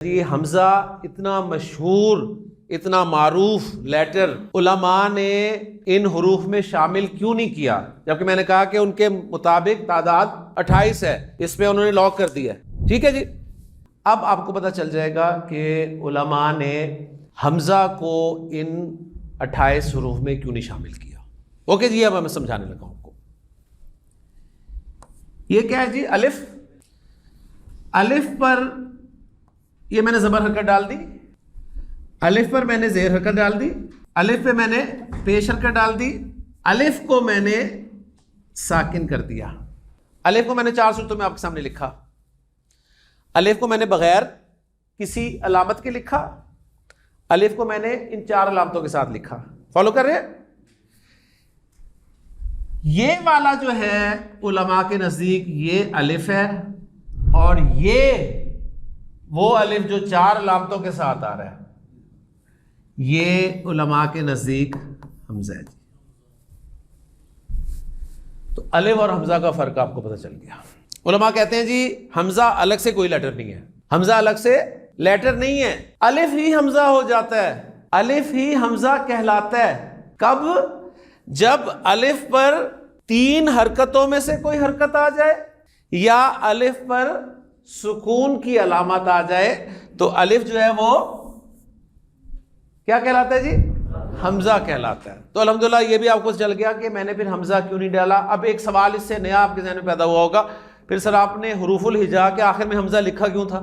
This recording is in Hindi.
ये हमजा इतना मशहूर इतना मारूफ लेटर उलमा ने इन हुरूफ में शामिल क्यों नहीं किया, जबकि मैंने कहा कि उनके मुताबिक तादाद 28 है, इस पे उन्होंने लॉक कर दिया। ठीक है जी। अब आपको पता चल जाएगा कि उलमा ने हमजा को इन 28 हुरूफ में क्यों नहीं शामिल किया। ओके जी, अब मैं समझाने लगा हूं आपको। ये क्या है जी, अलिफ। अलिफ पर ये मैंने ज़बर हरकत डाल दी, अलिफ पर मैंने ज़ेर हरकत डाल दी, अलिफ पे मैंने पेश हरकत डाल दी, अलिफ को मैंने साकिन कर दिया। अलिफ को मैंने 4 सूरतों में आपके सामने लिखा। अलिफ को मैंने बगैर किसी अलामत के लिखा, अलिफ को मैंने इन 4 अलामतों के साथ लिखा। फॉलो कर रहे हैं? ये वाला जो है उलमा के नज़दीक ये अलिफ है, और ये वो अलिफ जो 4 अलामतों के साथ आ रहा है, ये उलमा के नज़दीक हमजा है। तो अलिफ और हमजा का फ़र्क आपको पता चल गया। उलमा कहते हैं जी हमजा अलग से कोई लेटर नहीं है, हमजा अलग से लेटर नहीं है, अलिफ ही हमजा हो जाता है, अलिफ ही हमजा कहलाता है। कब? जब अलिफ पर 3 हरकतों में से कोई हरकत आ जाए या अलिफ पर सुकून की अलामत आ जाए, तो अलिफ जो है वो क्या कहलाता है जी? हमजा कहलाता है। तो अल्हम्दुलिल्लाह ये भी आपको चल गया कि मैंने फिर हमजा क्यों नहीं डाला। अब एक सवाल इससे नया आपके ज़हन में पैदा हुआ होगा, फिर सर आपने हुरूफुल हिजा के आखिर में हमजा लिखा क्यों था?